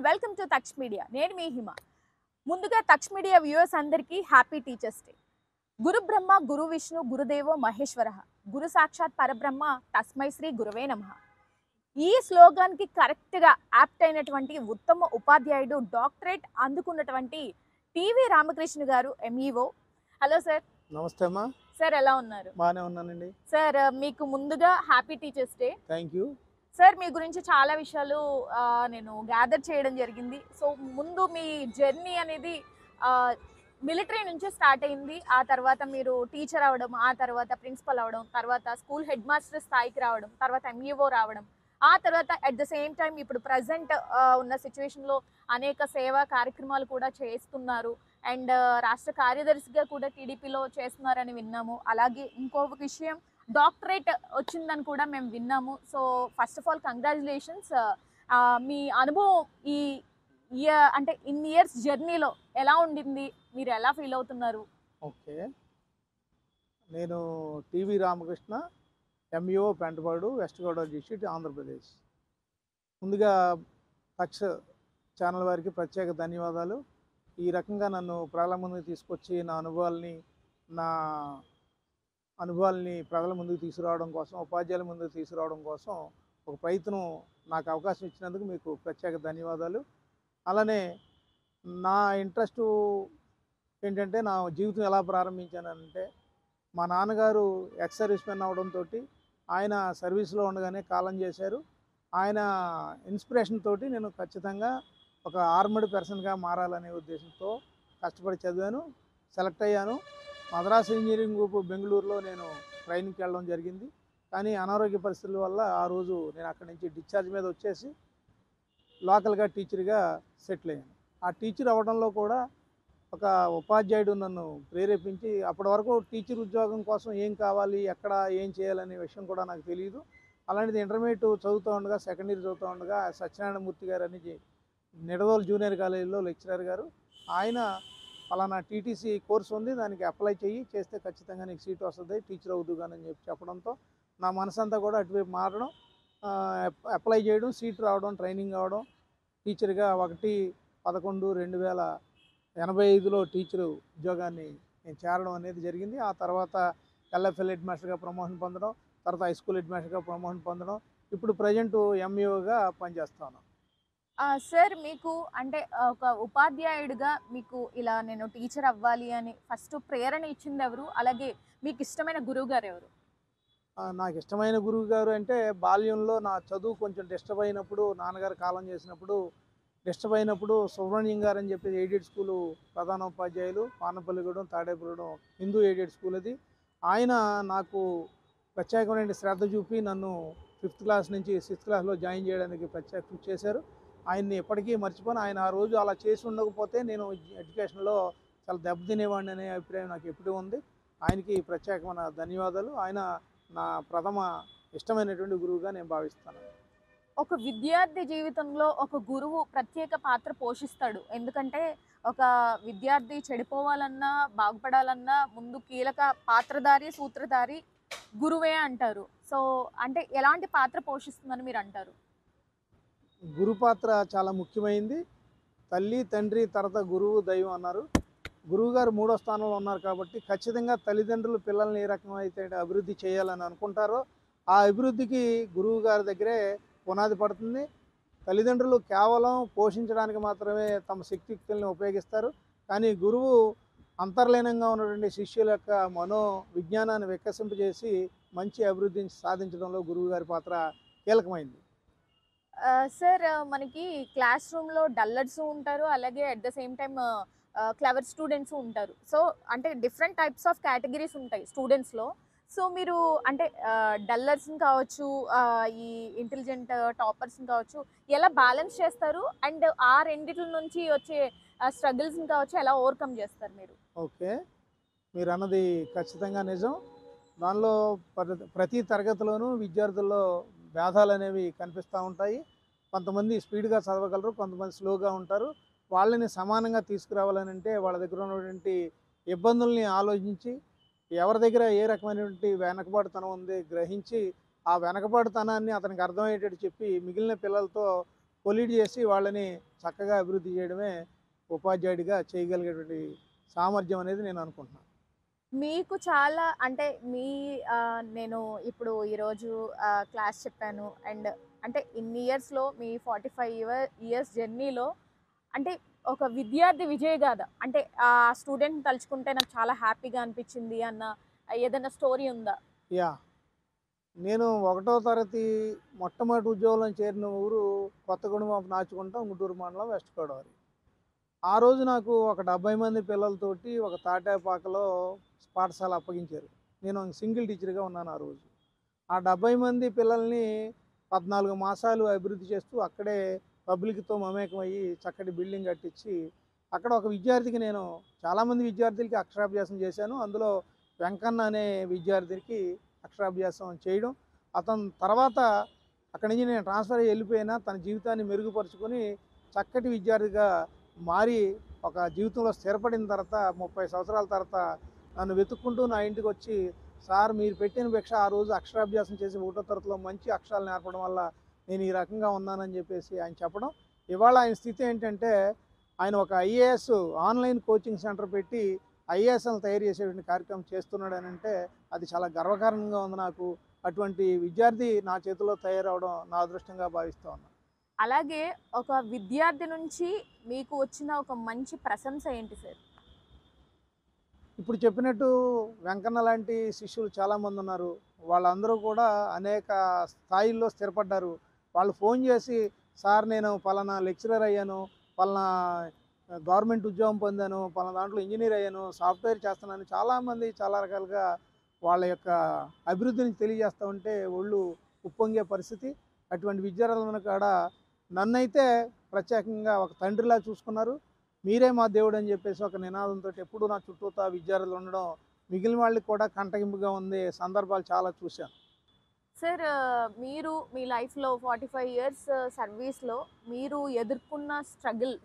Welcome to Taksh media. నేను మీ హిమ. ముందుగా Taksh media viewers అందరికీ హ్యాపీ టీచర్స్ డే. గురు బ్రహ్మ గురు విష్ణు గురుదేవో మహేశ్వర, గురు సాక్షాత్ పరబ్రహ్మ తస్మై శ్రీ గురువే నమః. ఈ స్లోగాన్కి కరెక్ట్గా యాప్ట్ అయినటువంటి ఉత్తమ ఉపాధ్యాయుడు, డాక్టరేట్ అందుకున్నటువంటి టీవీ రామకృష్ణ గారు, ఎంఈఓ. Hello sir. నమస్తే అమ్మా. సార్ ఎలా ఉన్నారు? బాగానే ఉన్నానండి. సార్ మీకు ముందుగా happy teachers day. Thank you sir. మీ గురించి చాలా విషయాలు నేను గ్యాదర్ చేయడం జరిగింది. సో ముందు మీ జర్నీ అనేది మిలిటరీ నుంచే స్టార్ట్ అయింది. ఆ తర్వాత మీరు టీచర్ అవ్వడం, ఆ తర్వాత ప్రిన్సిపల్ అవ్వడం, తర్వాత స్కూల్ హెడ్ మాస్టర్ స్థాయికి రావడం, తర్వాత ఎంఈఓ రావడం, ఆ తర్వాత అట్ ద సేమ్ టైం ఇప్పుడు ప్రజెంట్ ఉన్న సిచ్యువేషన్లో అనేక సేవా కార్యక్రమాలు కూడా చేస్తున్నారు. అండ్ రాష్ట్ర కార్యదర్శిగా కూడా టీడీపీలో చేస్తున్నారని విన్నాము. అలాగే ఇంకొక విషయం, డాక్టరేట్ వచ్చిందని కూడా మేము విన్నాము. So first of all congratulations. మీ అనుభవం ఈ అంటే ఇన్ని ఇయర్స్ జర్నీలో ఎలా ఉండింది? మీరు ఎలా ఫీల్ అవుతున్నారు? ఓకే, నేను TV Ramakrishna, MEO, Pentapadu, west Godavari district, Andhra Pradesh. ముందుగా తక్ష ఛానల్ వారికి ప్రత్యేక ధన్యవాదాలు. ఈ రకంగా నన్ను ప్రజల ముందుకు తీసుకొచ్చి నా అనుభవాల్ని ప్రజల ముందుకు తీసుకురావడం కోసం, ఉపాధ్యాయుల ముందుకు తీసుకురావడం కోసం ఒక ప్రయత్నం నాకు అవకాశం ఇచ్చినందుకు మీకు ప్రత్యేక ధన్యవాదాలు. అలానే నా ఇంట్రెస్టు ఏంటంటే, నా జీవితం ఎలా ప్రారంభించానంటే, మా నాన్నగారు ఎక్స్ సర్వీస్ మెన్ అవడంతో ఆయన సర్వీస్లో ఉండగానే కాలం చేశారు. ఆయన ఇన్స్పిరేషన్ తోటి నేను ఖచ్చితంగా ఒక ఆర్మడ్ పర్సన్గా మారాలనే ఉద్దేశంతో కష్టపడి చదివాను, సెలెక్ట్ అయ్యాను. మద్రాస్ ఇంజనీరింగ్ గ్రూప్ బెంగళూరులో నేను ట్రైనింగ్కి వెళ్ళడం జరిగింది. కానీ అనారోగ్య పరిస్థితుల వల్ల ఆ రోజు నేను అక్కడి నుంచి డిశ్చార్జ్ మీద వచ్చేసి లోకల్గా టీచర్గా సెటిల్ అయ్యాను. ఆ టీచర్ అవ్వడంలో కూడా ఒక ఉపాధ్యాయుడు నన్ను ప్రేరేపించి, అప్పటి వరకు టీచర్ ఉద్యోగం కోసం ఏం కావాలి, ఎక్కడ ఏం చేయాలనే విషయం కూడా నాకు తెలియదు. అలాంటిది ఇంటర్మీడియట్ చదువుతూ ఉండగా, సెకండ్ ఇయర్ చదువుతూ ఉండగా సత్యనారాయణమూర్తి గారు అని నిడదోలు జూనియర్ కాలేజీలో లెక్చరర్ గారు, ఆయన పలానా టీటీసీ కోర్సు ఉంది, దానికి అప్లై చేస్తే ఖచ్చితంగా నీకు సీట్ వస్తుంది, టీచర్ అవుదుగానని చెప్పడంతో నా మనసంతా కూడా అటువైపు మారడం, అప్లై చేయడం, సీట్ రావడం, ట్రైనింగ్ అవ్వడం, టీచర్గా 1/11/2085లో టీచరు ఉద్యోగాన్ని నేను చేరడం అనేది జరిగింది. ఆ తర్వాత ఎల్ఎఫ్ఎల్ హెడ్ మాస్టర్గా ప్రమోషన్ పొందడం, తర్వాత హై స్కూల్ హెడ్ మాస్టర్గా ప్రమోషన్ పొందడం, ఇప్పుడు ప్రజెంట్ ఎంఈఓగా పనిచేస్తాను. సార్, మీకు అంటే ఒక ఉపాధ్యాయుడిగా మీకు ఇలా నేను టీచర్ అవ్వాలి అని ఫస్ట్ ప్రేరణ ఇచ్చింది ఎవరు? అలాగే మీకు ఇష్టమైన గురువు గారు ఎవరు? నాకు ఇష్టమైన గురువు గారు అంటే, బాల్యంలో నా చదువు కొంచెం డిస్టర్బ్ అయినప్పుడు, నాన్నగారు కాలం చేసినప్పుడు డిస్టర్బ్ అయినప్పుడు, సుబ్రహ్మణ్యం గారు అని చెప్పి ఎయిడెడ్ స్కూలు ప్రధానోపాధ్యాయులు, పానపల్లిగూడెం, తాడేపల్లిగూడెం హిందూ ఎయిడెడ్ స్కూల్ అది. ఆయన నాకు ప్రత్యేకమైన శ్రద్ధ చూపి నన్ను 5th క్లాస్ నుంచి 6th క్లాస్లో జాయిన్ చేయడానికి ప్రత్యేక కృషి చేశారు. ఆయన్ని ఎప్పటికీ మర్చిపోను. ఆయన ఆ రోజు అలా చేసి ఉండకపోతే నేను ఎడ్యుకేషన్లో చాలా దెబ్బతినేవాడిని అనే అభిప్రాయం నాకు ఎప్పుడూ ఉంది. ఆయనకి ప్రత్యేకమైన ధన్యవాదాలు. ఆయన నా ప్రథమ ఇష్టమైనటువంటి గురువుగా నేను భావిస్తాను. ఒక విద్యార్థి జీవితంలో ఒక గురువు ప్రత్యేక పాత్ర పోషిస్తాడు. ఎందుకంటే ఒక విద్యార్థి చెడిపోవాలన్నా, బాగుపడాలన్నా ముందు కీలక పాత్రధారి, సూత్రధారి గురువే అంటారు. సో అంటే ఎలాంటి పాత్ర పోషిస్తుందని మీరు అంటారు? గురు పాత్ర చాలా ముఖ్యమైంది. తల్లి, తండ్రి, తర్వాత గురువు, దైవం అన్నారు. గురువు గారు 3వ స్థానంలో ఉన్నారు కాబట్టి ఖచ్చితంగా తల్లిదండ్రులు పిల్లల్ని ఏ రకమైతే అభివృద్ధి చేయాలని అనుకుంటారో ఆ అభివృద్ధికి గురువు గారి దగ్గరే పునాది పడుతుంది. తల్లిదండ్రులు కేవలం పోషించడానికి మాత్రమే తమ శక్తియుక్తుల్ని ఉపయోగిస్తారు. కానీ గురువు అంతర్లీనంగా ఉన్నటువంటి శిష్యుల యొక్క మనో విజ్ఞానాన్ని వికసింపజేసి మంచి అభివృద్ధిని సాధించడంలో గురువు గారి పాత్ర కీలకమైంది. సార్, మనకి క్లాస్ రూమ్లో డల్లర్స్ ఉంటారు, అలాగే at the same time clever students ఉంటారు. సో అంటే డిఫరెంట్ టైప్స్ ఆఫ్ కేటగిరీస్ ఉంటాయి స్టూడెంట్స్లో. సో మీరు అంటే డల్లర్స్ని కావచ్చు, ఈ ఇంటెలిజెంట్ టాపర్స్ని కావచ్చు, ఎలా బ్యాలెన్స్ చేస్తారు? అండ్ ఆ రెండిట్ల నుంచి వచ్చే స్ట్రగుల్స్ని కావచ్చు ఎలా ఓవర్కమ్ చేస్తారు మీరు? ఓకే, మీరు అన్నది ఖచ్చితంగా నిజం. దానిలో ప్రతి తరగతిలోనూ విద్యార్థుల్లో భేదాలు అనేవి కనిపిస్తూ ఉంటాయి. కొంతమంది స్పీడ్గా చదవగలరు, కొంతమంది స్లోగా ఉంటారు. వాళ్ళని సమానంగా తీసుకురావాలని అంటే వాళ్ళ దగ్గర ఉన్నటువంటి ఇబ్బందుల్ని ఆలోచించి, ఎవరి దగ్గర ఏ రకమైనటువంటి వెనకబాటుతనం ఉంది గ్రహించి, ఆ వెనకబాటుతనాన్ని అతనికి అర్థమయ్యేటట్టు చెప్పి మిగిలిన పిల్లలతో కొలీడ్ చేసి వాళ్ళని చక్కగా అభివృద్ధి చేయడమే ఉపాధ్యాయుడిగా చేయగలిగేటువంటి సామర్థ్యం అనేది నేను అనుకుంటున్నాను. మీకు చాలా అంటే నేను ఇప్పుడు ఈరోజు క్లాస్ చెప్పాను. అండ్ అంటే ఇన్ని ఇయర్స్‌లో మీ 45 ఇయర్స్ జర్నీలో అంటే ఒక విద్యార్థి విజయగాథ అంటే ఆ స్టూడెంట్‌ని తలుచుకుంటే నాకు చాలా హ్యాపీగా అనిపించింది అన్న ఏదైనా స్టోరీ ఉందా? యాహ్! నేను ఒకటో తరగతి మొట్టమొదటి ఉద్యోగంలో చేరిన ఊరు కొత్తగూడెం ఆఫ్ నాచుకుంట, గుంటూరు మండలం, వెస్ట్ గోదావరి. ఆ రోజు నాకు ఒక 70 మంది పిల్లలతోటి ఒక తాటాపాకలో పాఠశాల అప్పగించారు. నేను సింగిల్ టీచర్‌గా ఉన్నాను ఆ రోజు. ఆ 70 మంది పిల్లల్ని 14 మాసాలు అభివృద్ధి చేస్తూ అక్కడే పబ్లిక్‌తో మమేకమయ్యి చక్కటి బిల్డింగ్ కట్టించి, అక్కడ ఒక విద్యార్థికి నేను చాలామంది విద్యార్థులకి అక్షరాభ్యాసం చేశాను. అందులో వెంకన్న అనే విద్యార్థికి అక్షరాభ్యాసం చేయడం, అతను తర్వాత అక్కడి నుంచి నేను ట్రాన్స్ఫర్ అయ్యి వెళ్ళిపోయినా తన జీవితాన్ని మెరుగుపరుచుకొని చక్కటి విద్యార్థిగా మారి ఒక జీవితంలో స్థిరపడిన తర్వాత 30 సంవత్సరాల తర్వాత నన్ను వెతుక్కుంటూ నా ఇంటికి వచ్చి, సార్ మీరు పెట్టిన భిక్ష ఆ రోజు అక్షరాభ్యాసం చేసి ఒకటో తరగతిలో మంచి అక్షరాలు నేర్పడం వల్ల నేను ఈ రకంగా ఉన్నానని చెప్పేసి ఆయన చెప్పడం. ఇవాళ ఆయన స్థితి ఏంటంటే ఆయన ఒక ఐఏఎస్ ఆన్లైన్ కోచింగ్ సెంటర్ పెట్టి ఐఏఎస్లను తయారు చేసేటువంటి కార్యక్రమం చేస్తున్నాడు అని అంటే అది చాలా గర్వకారణంగా ఉంది నాకు. అటువంటి విద్యార్థి నా చేతిలో తయారవడం నా అదృష్టంగా భావిస్తూ ఉన్నాను. అలాగే ఒక విద్యార్థి నుంచి మీకు వచ్చిన ఒక మంచి ప్రశంస ఏంటి సార్? ఇప్పుడు చెప్పినట్టు వెంకన్న లాంటి శిష్యులు చాలామంది ఉన్నారు. వాళ్ళందరూ కూడా అనేక స్థాయిల్లో స్థిరపడ్డారు. వాళ్ళు ఫోన్ చేసి, సార్ నేను పలానా లెక్చరర్ అయ్యాను, పలానా గవర్నమెంట్ ఉద్యోగం పొందాను, పలానా దాంట్లో ఇంజనీర్ అయ్యాను, సాఫ్ట్వేర్ చేస్తున్నాను, చాలామంది చాలా రకాలుగా వాళ్ళ యొక్క అభివృద్ధిని తెలియజేస్తూ ఉంటే ఒళ్ళు ఉప్పొంగే పరిస్థితి. అటువంటి విద్యార్థులను కాడ నన్నైతే ప్రత్యేకంగా ఒక తండ్రిలా చూసుకున్నారు. మీరే మా దేవుడు అని చెప్పేసి ఒక నినాదంతో ఎప్పుడూ నా చుట్టూతా విద్యార్థులు ఉండడం మిగిలిన వాళ్ళకి కూడా కంటగింపుగా ఉంది సందర్భాలు చాలా చూశాను. సార్ మీరు మీ లైఫ్‌లో 45 ఇయర్స్ సర్వీస్‌లో మీరు ఎదుర్కొన్న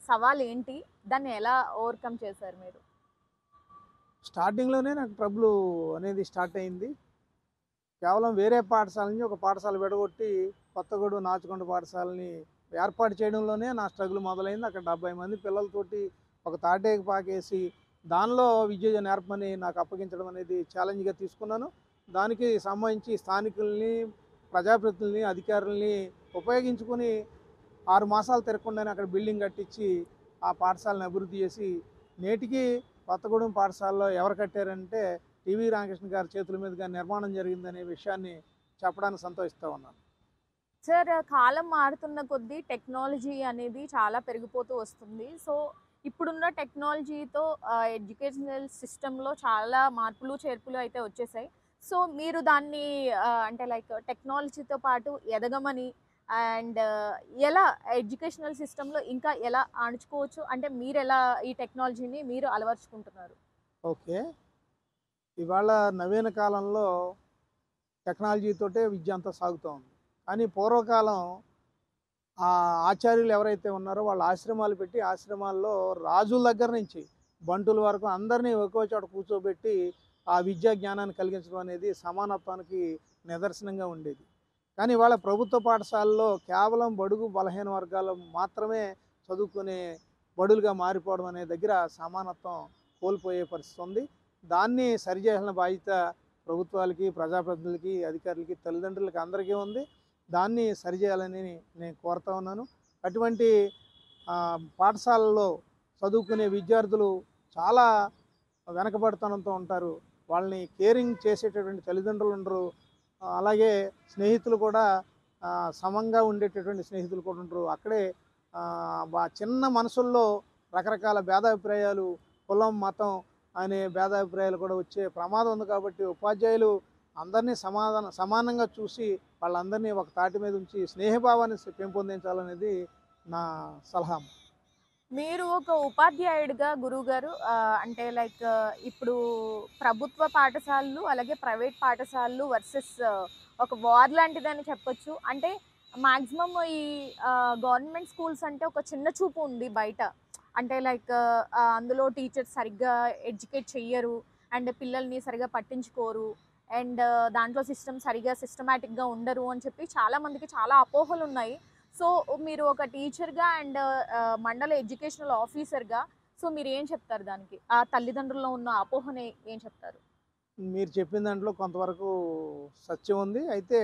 సవాల్ ఏంటి? దాన్ని ఎలా ఓవర్‌కమ్ చేశారు మీరు? స్టార్టింగ్‌లోనే నాకు ట్రబుల్ అనేది స్టార్ట్ అయింది. కేవలం వేరే పాఠశాల నుంచి ఒక పాఠశాల విడగొట్టి కొత్తగూడెం నాచుకుంట పాఠశాలని ఏర్పాటు చేయడంలోనే నా స్ట్రగుల్ మొదలైంది. అక్కడ 70 మంది పిల్లలతోటి ఒక తాటేకి పాకేసి దానిలో విద్య నేర్పమని నాకు అప్పగించడం అనేది ఛాలెంజ్గా తీసుకున్నాను. దానికి సంబంధించి స్థానికుల్ని, ప్రజాప్రతినిధుల్ని, అధికారుల్ని ఉపయోగించుకొని 6 మాసాలు తిరగకుండానే అక్కడ బిల్డింగ్ కట్టించి ఆ పాఠశాలను అభివృద్ధి చేసి నేటికి కొత్తగూడెం పాఠశాలలో ఎవరు కట్టారంటే టీవీ రామకృష్ణ గారి చేతుల మీదుగా నిర్మాణం జరిగిందనే విషయాన్ని చెప్పడానికి సంతోషిస్తూ ఉన్నాను. సార్ కాలం మారుతున్న కొద్దీ టెక్నాలజీ అనేది చాలా పెరిగిపోతూ వస్తుంది. సో, ఇప్పుడున్న టెక్నాలజీతో ఎడ్యుకేషనల్ సిస్టమ్‌లో చాలా మార్పులు, చేర్పులు అయితే వచ్చేసాయి. సో, మీరు దాన్ని అంటే లైక్ టెక్నాలజీతో పాటు ఎదగమని అండ్ ఎలా ఎడ్యుకేషనల్ సిస్టమ్‌లో ఇంకా ఎలా అణుచుకోవచ్చు? అంటే మీరెలా ఈ టెక్నాలజీని మీరు అలవరుచుకుంటున్నారు? ఓకే. ఇవాళ నవీన కాలంలో టెక్నాలజీతోటే విద్య అంతా సాగుతూ ఉంది. కానీ పూర్వకాలం ఆ ఆచార్యులు ఎవరైతే ఉన్నారో వాళ్ళు ఆశ్రమాలు పెట్టి ఆశ్రమాల్లో రాజుల దగ్గర నుంచి బంటుల వరకు అందరినీ ఒకే చోట కూర్చోబెట్టి ఆ విద్యా జ్ఞానాన్ని కలిగించడం అనేది సమానత్వానికి నిదర్శనంగా ఉండేది. కానీ ఇవాళ ప్రభుత్వ పాఠశాలలో కేవలం బడుగు బలహీన వర్గాలు మాత్రమే చదువుకునే బడులుగా మారిపోవడం అనే దగ్గర సమానత్వం కోల్పోయే పరిస్థితి ఉంది. దాన్ని సరిచేయాల్సిన బాధ్యత ప్రభుత్వాలకి, ప్రజాప్రతినిధులకి, అధికారులకి, తల్లిదండ్రులకి అందరికీ ఉంది. దాన్ని సరిచేయాలని నేను కోరుతా ఉన్నాను. అటువంటి పాఠశాలలో చదువుకునే విద్యార్థులు చాలా వెనకబడితనంతో ఉంటారు. వాళ్ళని కేరింగ్ చేసేటటువంటి తల్లిదండ్రులు ఉండరు. అలాగే స్నేహితులు కూడా సమంగా ఉండేటటువంటి స్నేహితులు కూడా ఉండరు. అక్కడే చిన్న మనసుల్లో రకరకాల భేదాభిప్రాయాలు, కులం, మతం అనే భేదాభిప్రాయాలు కూడా వచ్చే ప్రమాదం ఉంది. కాబట్టి ఉపాధ్యాయులు అందరినీ సమానంగా చూసి వాళ్ళందరినీ ఒక తాటి మీద ఉంచి స్నేహభావాన్ని పెంపొందించాలనేది నా సలహా. మీరు ఒక ఉపాధ్యాయుడిగా గురువుగారు అంటే లైక్ ఇప్పుడు ప్రభుత్వ పాఠశాలలు అలాగే ప్రైవేట్ పాఠశాలలు వర్సెస్ ఒక వార్ లాంటిదని చెప్పొచ్చు. అంటే మాక్సిమం ఈ గవర్నమెంట్ స్కూల్స్ అంటే ఒక చిన్న చూపు ఉంది బయట. అంటే లైక్ అందులో టీచర్స్ సరిగ్గా ఎడ్యుకేట్ చెయ్యరు అండ్ పిల్లల్ని సరిగ్గా పట్టించుకోరు అండ్ దాంట్లో సిస్టమ్ సరిగ్గా సిస్టమాటిక్గా ఉండరు అని చెప్పి చాలామందికి చాలా అపోహలు ఉన్నాయి. సో మీరు ఒక టీచర్గా అండ్ మండల ఎడ్యుకేషనల్ ఆఫీసర్గా సో మీరు ఏం చెప్తారు దానికి? ఆ తల్లిదండ్రుల్లో ఉన్న అపోహని ఏం చెప్తారు? మీరు చెప్పిన దాంట్లో కొంతవరకు సత్యం ఉంది. అయితే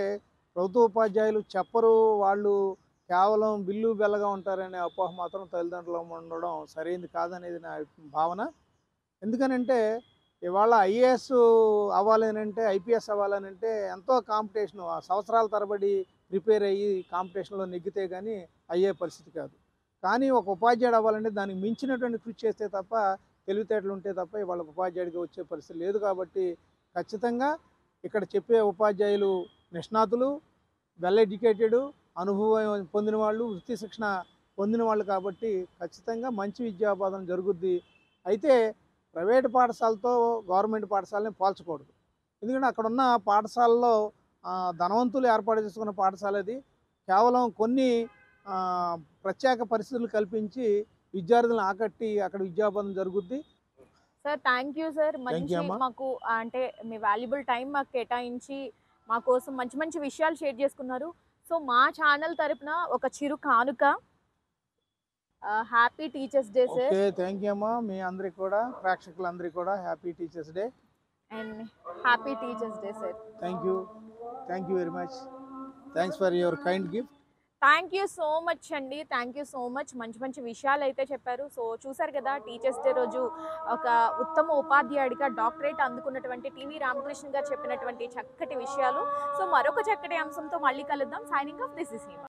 ప్రభుత్వ ఉపాధ్యాయులు చెప్పరు, వాళ్ళు కేవలం బిల్లు బెల్లగా ఉంటారనే అపోహ మాత్రం తల్లిదండ్రులు ఉండడం సరైనది కాదనేది నా భావన. ఎందుకనంటే ఇవాళ ఐఏఎస్ అవ్వాలనంటే, ఐపీఎస్ అవ్వాలనంటే ఎంతో కాంపిటీషను. ఆ సంవత్సరాల తరబడి ప్రిపేర్ అయ్యి కాంపిటీషన్‌లో నెగ్గితే గానీ అయ్యే పరిస్థితి కాదు. కానీ ఒక ఉపాధ్యాయుడు అవ్వాలంటే దానికి మించినటువంటి కృషి చేస్తే తప్ప, తెలివితేటలు ఉంటే తప్ప ఇవాళ ఉపాధ్యాయుడిగా వచ్చే పరిస్థితి లేదు కాబట్టి, ఖచ్చితంగా ఇక్కడ చెప్పే ఉపాధ్యాయులు నిష్ణాతులు, వెల్ ఎడ్యుకేటెడు, అనుభవం పొందిన వాళ్ళు, వృత్తి శిక్షణ పొందిన వాళ్ళు కాబట్టి ఖచ్చితంగా మంచి విద్యా బోధన జరుగుద్ది. అయితే ప్రైవేటు పాఠశాలతో గవర్నమెంట్ పాఠశాలని పోల్చకూడదు. ఎందుకంటే అక్కడున్న పాఠశాలలో ధనవంతులు ఏర్పాటు చేసుకున్న పాఠశాల అది. కేవలం కొన్ని ప్రత్యేక పరిస్థితులు కల్పించి విద్యార్థులను ఆకట్టి అక్కడ విద్యాబోధన జరుగుద్ది. Sir thank you sir. Thank you మంచి అమ్మా. మాకు అంటే మీ వాల్యుబుల్ టైం మాకు కేటాయించి మా కోసం మంచి మంచి విషయాలు షేర్ చేసుకున్నారు. సో మా ఛానల్ తరపున ఒక చిరు కానుక. Happy teachers day sir. Okay, thank you అమ్మా. మీ అందరికి కూడా, ప్రేక్షకులందరికీ కూడా happy teachers day. And happy teachers day sir. Thank you. Thank you very much. Thanks for your kind gift. Thank you so much అండి. Thank you so much. మంచి మంచి విషయాలు అయితే చెప్పారు. సో చూసారు కదా టీచర్స్ డే రోజు ఒక ఉత్తమ ఉపాధ్యాయుడిగా డాక్టరేట్ అందుకున్నటువంటి టీవీ రామకృష్ణ గారు చెప్పినటువంటి చక్కటి విషయాలు. సో మరొక చక్కటి అంశంతో మళ్ళీ కలుద్దాం. Signing off, this is Hima.